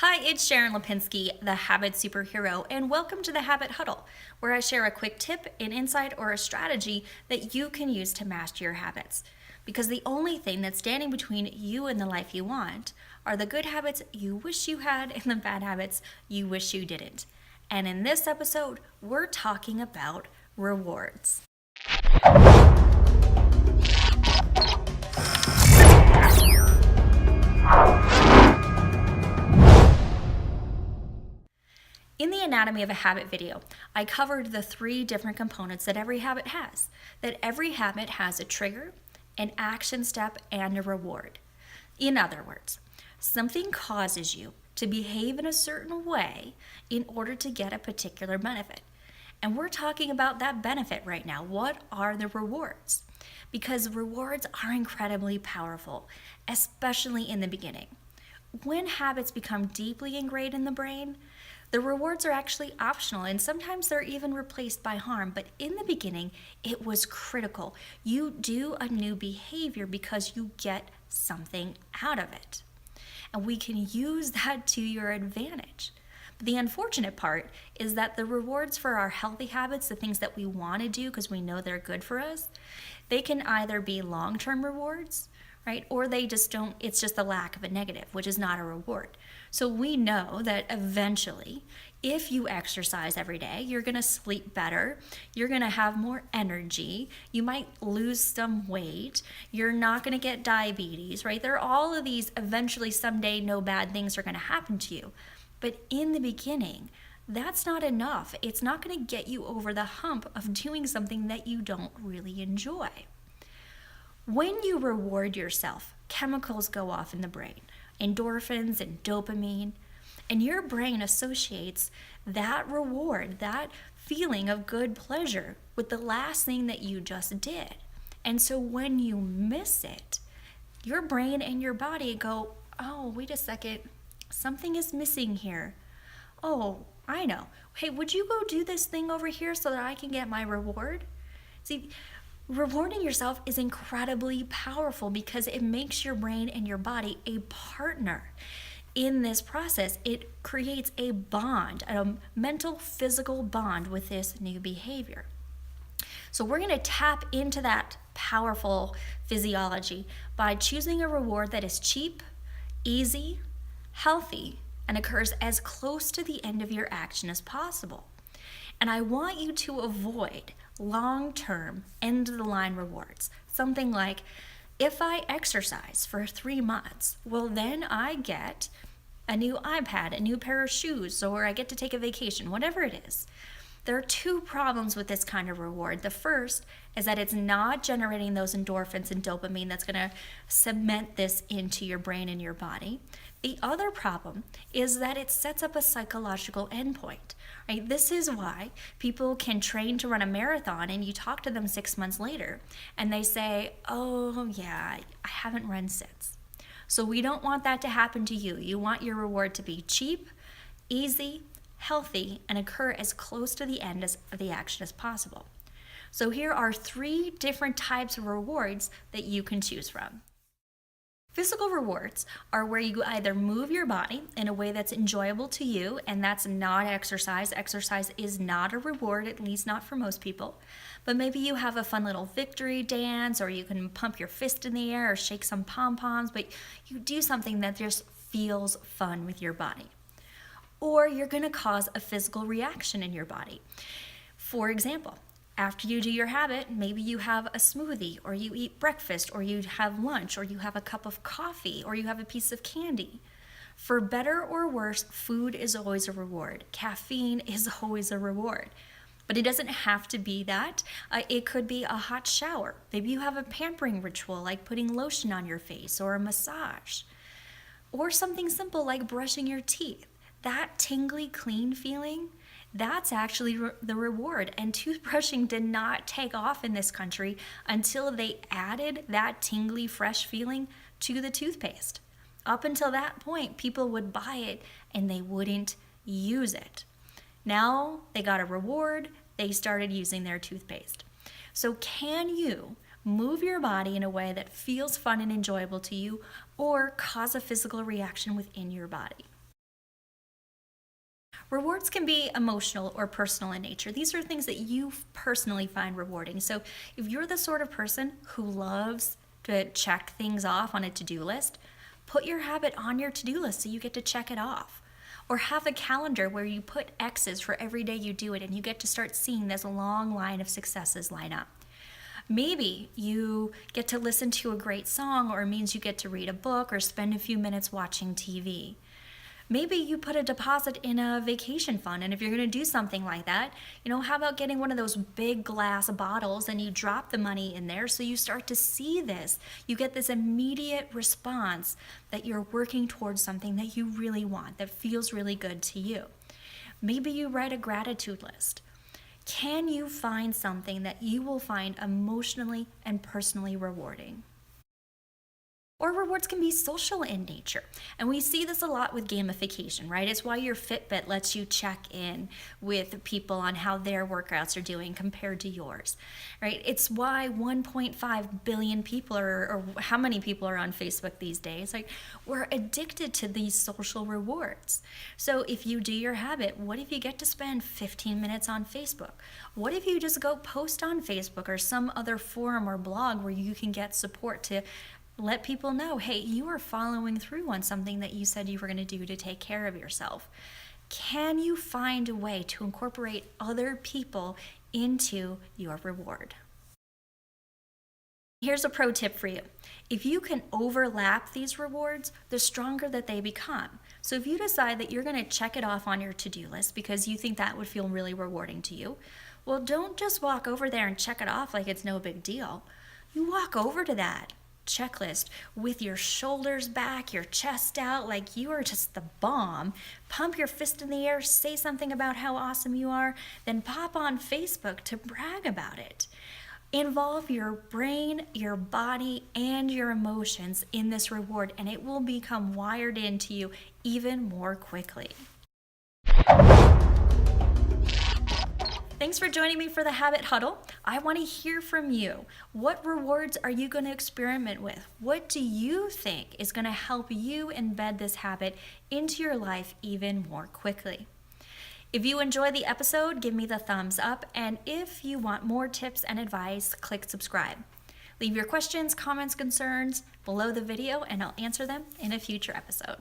Hi, it's Sharon Lipinski, the Habit Superhero, and welcome to the Habit Huddle, where I share a quick tip, an insight, or a strategy that you can use to master your habits. Because the only thing that's standing between you and the life you want are the good habits you wish you had and the bad habits you wish you didn't. And in this episode, we're talking about rewards. In the Anatomy of a Habit video, I covered the 3 different components that every habit has. That every habit has a trigger, an action step, and a reward. In other words, something causes you to behave in a certain way in order to get a particular benefit. And we're talking about that benefit right now. What are the rewards? Because rewards are incredibly powerful, especially in the beginning. When habits become deeply ingrained in the brain, the rewards are actually optional and sometimes they're even replaced by harm. But in the beginning, it was critical. You do a new behavior because you get something out of it. And we can use that to your advantage. But the unfortunate part is that the rewards for our healthy habits, the things that we want to do because we know they're good for us, they can either be long-term rewards, right? Or they just don't, it's just the lack of a negative, which is not a reward. So we know that eventually, if you exercise every day, you're gonna sleep better, you're gonna have more energy, you might lose some weight, you're not gonna get diabetes, right? There are all of these, eventually someday no bad things are gonna happen to you. But in the beginning, that's not enough. It's not gonna get you over the hump of doing something that you don't really enjoy. When you reward yourself, chemicals go off in the brain, endorphins and dopamine, and your brain associates that reward, that feeling of good pleasure with the last thing that you just did. And so when you miss it, your brain and your body go, oh, wait a second, something is missing here. Oh, I know. Hey, would you go do this thing over here so that I can get my reward? See, rewarding yourself is incredibly powerful because it makes your brain and your body a partner in this process. It creates a bond, a mental, physical bond with this new behavior. So we're going to tap into that powerful physiology by choosing a reward that is cheap, easy, healthy, and occurs as close to the end of your action as possible. And I want you to avoid long-term, end-of-the-line rewards. Something like, if I exercise for 3 months, well, then I get a new iPad, a new pair of shoes, or I get to take a vacation, whatever it is. There are 2 problems with this kind of reward. The first is that it's not generating those endorphins and dopamine that's going to cement this into your brain and your body. The other problem is that it sets up a psychological endpoint. Right? This is why people can train to run a marathon and you talk to them 6 months later and they say, oh yeah, I haven't run since. So we don't want that to happen to you. You want your reward to be cheap, easy, healthy, and occur as close to the end of the action as possible. So here are 3 different types of rewards that you can choose from. Physical rewards are where you either move your body in a way that's enjoyable to you, and that's not exercise. Exercise is not a reward, at least not for most people. But maybe you have a fun little victory dance, or you can pump your fist in the air or shake some pom-poms, but you do something that just feels fun with your body. Or you're going to cause a physical reaction in your body. For example, after you do your habit, maybe you have a smoothie, or you eat breakfast, or you have lunch, or you have a cup of coffee, or you have a piece of candy. For better or worse, food is always a reward. Caffeine is always a reward. But it doesn't have to be that. It could be a hot shower. Maybe you have a pampering ritual like putting lotion on your face or a massage. Or something simple like brushing your teeth. That tingly, clean feeling, that's actually the reward. And toothbrushing did not take off in this country until they added that tingly, fresh feeling to the toothpaste. Up until that point, people would buy it and they wouldn't use it. Now they got a reward, they started using their toothpaste. So can you move your body in a way that feels fun and enjoyable to you, or cause a physical reaction within your body? Rewards can be emotional or personal in nature. These are things that you personally find rewarding. So if you're the sort of person who loves to check things off on a to-do list, put your habit on your to-do list so you get to check it off. Or have a calendar where you put X's for every day you do it, and you get to start seeing this long line of successes line up. Maybe you get to listen to a great song, or it means you get to read a book or spend a few minutes watching TV. Maybe you put a deposit in a vacation fund, and if you're going to do something like that, how about getting one of those big glass bottles and you drop the money in there so you start to see this. You get this immediate response that you're working towards something that you really want, that feels really good to you. Maybe you write a gratitude list. Can you find something that you will find emotionally and personally rewarding? Or rewards can be social in nature. And we see this a lot with gamification, right? It's why your Fitbit lets you check in with people on how their workouts are doing compared to yours, right? It's why 1.5 billion people or how many people are on Facebook these days? Like, we're addicted to these social rewards. So if you do your habit, what if you get to spend 15 minutes on Facebook? What if you just go post on Facebook or some other forum or blog where you can get support to let people know, hey, you are following through on something that you said you were going to do to take care of yourself. Can you find a way to incorporate other people into your reward? Here's a pro tip for you. If you can overlap these rewards, the stronger that they become. So if you decide that you're going to check it off on your to-do list because you think that would feel really rewarding to you, well, don't just walk over there and check it off like it's no big deal. You walk over to that checklist with your shoulders back, your chest out, like you are just the bomb. Pump your fist in the air, say something about how awesome you are, then pop on Facebook to brag about it. Involve your brain, your body, and your emotions in this reward, and it will become wired into you even more quickly. Thanks for joining me for the Habit Huddle. I want to hear from you. What rewards are you going to experiment with? What do you think is going to help you embed this habit into your life even more quickly? If you enjoy the episode, give me the thumbs up. And if you want more tips and advice, click subscribe. Leave your questions, comments, concerns below the video, and I'll answer them in a future episode.